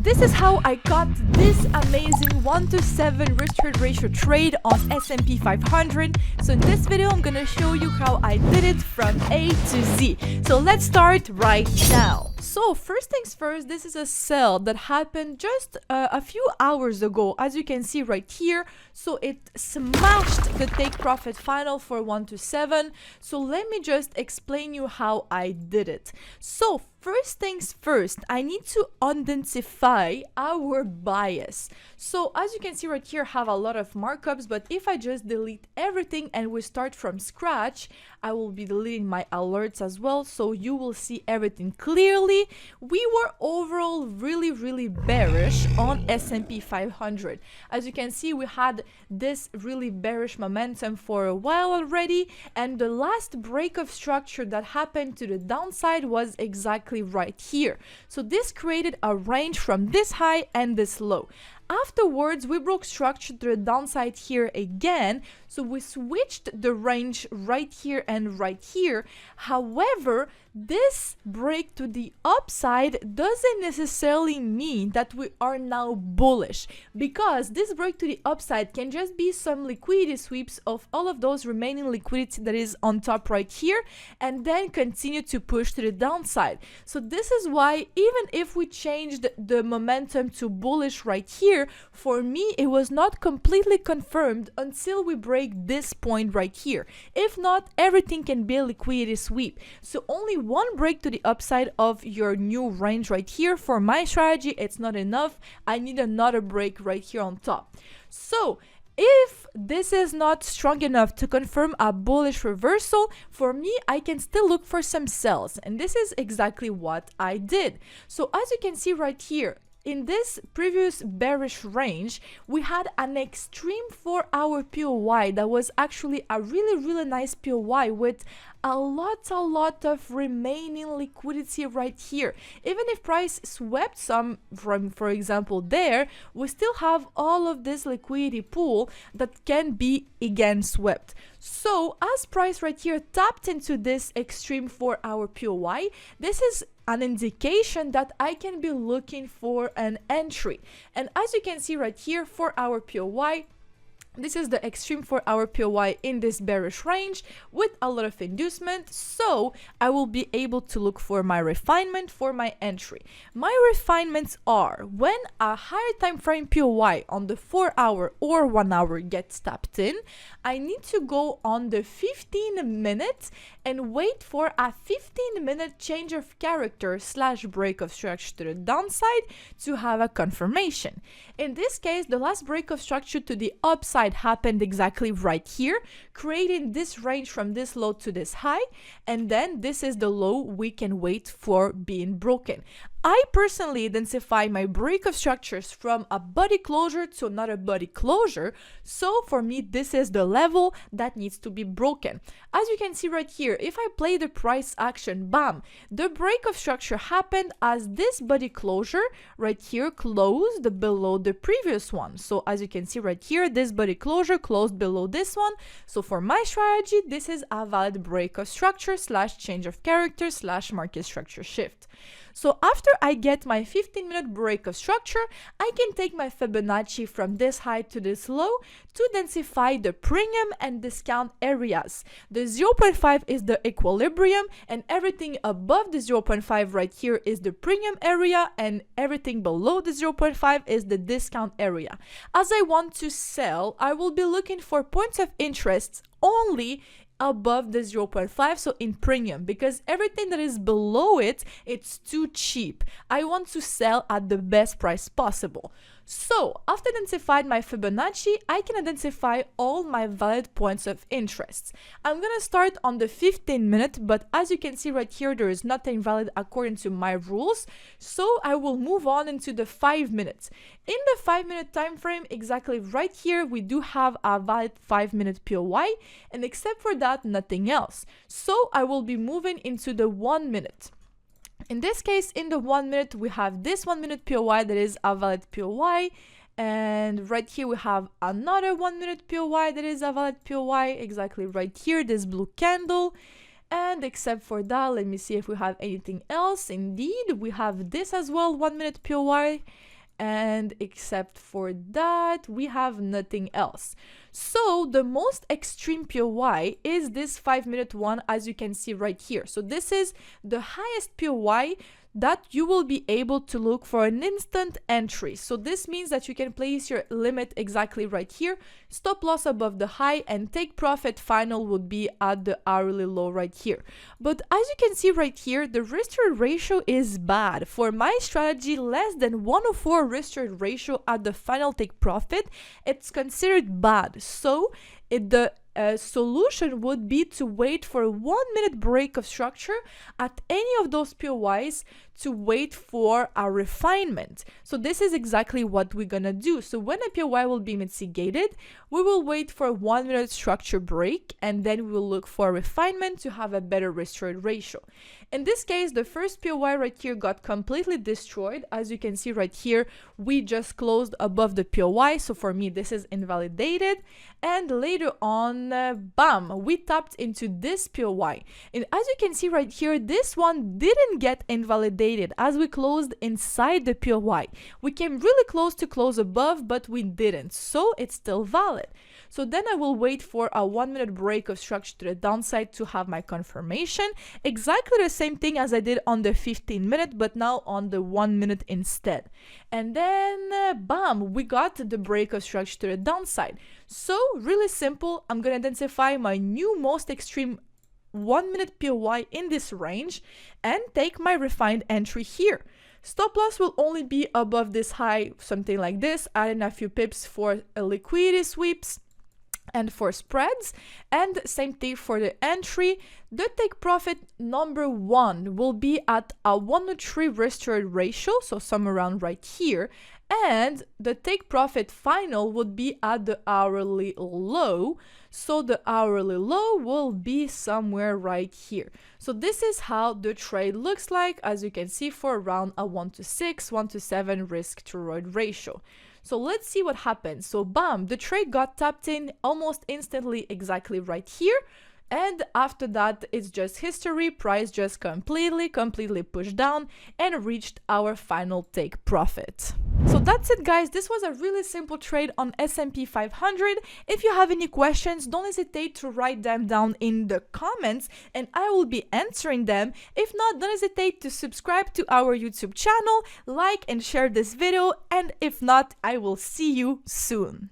This is how I got this amazing 1-to-7 risk-reward ratio trade on S&P 500. So in this video, I'm gonna show you how I did it from A to Z. So let's start right now. So first things first, this is a sell that happened just a few hours ago, as you can see right here. So it smashed the take profit final for 1-to-7. So let me just explain you how I did it. So first things first, I need to identify our bias. So as you can see right here, I have a lot of markups, but if I just delete everything and we start from scratch, I will be deleting my alerts as well, so you will see everything clearly. We were overall really bearish on S&P 500. As you can see, we had this really bearish momentum for a while already, and the last break of structure that happened to the downside was exactly right here. So this created a range from this high and this low. Afterwards, we broke structure to the downside here again, so we switched the range right here and right here. However, this break to the upside doesn't necessarily mean that we are now bullish, because this break to the upside can just be some liquidity sweeps of all of those remaining liquidity that is on top right here, and then continue to push to the downside. So this is why even if we changed the momentum to bullish right here, for me it was not completely confirmed until we break this point right here. If not, everything can be a liquidity sweep. So only one break to the upside of your new range right here. For my strategy, it's not enough. I need another break right here on top. So if this is not strong enough to confirm a bullish reversal, for me, I can still look for some sells. And this is exactly what I did. So as you can see right here, in this previous bearish range, we had an extreme 4-hour POY that was actually a really nice POY with a lot of remaining liquidity right here. Even if price swept some from, for example, there, we still have all of this liquidity pool that can be again swept. So as price right here tapped into this extreme 4-hour POY, this is an indication that I can be looking for an entry. And as you can see right here, 4-hour POY, this is the extreme 4-hour POY in this bearish range with a lot of inducement, so I will be able to look for my refinement for my entry. My refinements are when a higher time frame POY on the 4-hour or 1 hour gets tapped in, I need to go on the 15-minute and wait for a 15-minute change of character / break of structure to the downside to have a confirmation. In this case, the last break of structure to the upside happened exactly right here, creating this range from this low to this high, and then this is the low we can wait for being broken. I personally identify my break of structures from a body closure to another body closure, so for me this is the level that needs to be broken. As you can see right here, if I play the price action, bam, the break of structure happened as this body closure right here closed below the previous one. So as you can see right here, this body closure closed below this one. So for my strategy, this is a valid break of structure / change of character / market structure shift. So after I get my 15-minute break of structure, I can take my Fibonacci from this high to this low to densify the premium and discount areas. The 0.5 is the equilibrium, and everything above the 0.5 right here is the premium area, and everything below the 0.5 is the discount area. As I want to sell, I will be looking for points of interest only above the 0.5, so in premium, because everything that is below it, it's too cheap. I want to sell at the best price possible. So after identified my Fibonacci, I can identify all my valid points of interest. I'm gonna start on the 15-minute, but as you can see right here, there is nothing valid according to my rules, so I will move on into the 5 minutes. In the 5-minute time frame, exactly right here, we do have a valid 5-minute POY, and except for that, nothing else. So I will be moving into the 1 minute. In this case, in the 1 minute, we have this 1 minute POY that is a valid POY, and right here we have another 1 minute POY that is a valid POY, exactly right here, this blue candle. And except for that, let me see if we have anything else. Indeed, we have this as well, 1 minute POY. and except for that, we have nothing else. So the most extreme POY is this 5-minute one, as you can see right here. So this is the highest POY that you will be able to look for an instant entry. So this means that you can place your limit exactly right here, stop loss above the high, and take profit final would be at the hourly low right here. But as you can see right here, the risk to reward ratio is bad. For my strategy, less than 104 risk to reward ratio at the final take profit, it's considered bad. So the solution would be to wait for a 1-minute break of structure at any of those POYs to wait for a refinement. So this is exactly what we're gonna do. So when a POY will be mitigated, we will wait for a 1-minute structure break, and then we will look for a refinement to have a better risk to reward ratio. In this case, the first POY right here got completely destroyed. As you can see right here, we just closed above the POY. So for me, this is invalidated. And later on, bam, we tapped into this POY. And as you can see right here, this one didn't get invalidated as we closed inside the POY. We came really close to close above, but we didn't. So it's still valid. So then I will wait for a 1-minute break of structure to the downside to have my confirmation. Exactly the same thing as I did on the 15-minute, but now on the 1-minute instead. And then, bam, we got the break of structure to the downside. So really simple, I'm going to identify my new most extreme 1-minute POY in this range and take my refined entry here. Stop loss will only be above this high, something like this, adding a few pips for liquidity sweeps and for spreads, and same thing for the entry. The take profit number 1 will be at a 1:3 risk to reward ratio, so somewhere around right here, and the take profit final would be at the hourly low, so the hourly low will be somewhere right here. So this is how the trade looks like, as you can see, for around a 1:6, 1:7 risk to reward ratio. So let's see what happens. So bam, the trade got tapped in almost instantly, exactly right here. And after that, it's just history. Price just completely pushed down and reached our final take profit. So that's it, guys. This was a really simple trade on S&P 500. If you have any questions, don't hesitate to write them down in the comments and I will be answering them. If not, don't hesitate to subscribe to our YouTube channel, like and share this video. And if not, I will see you soon.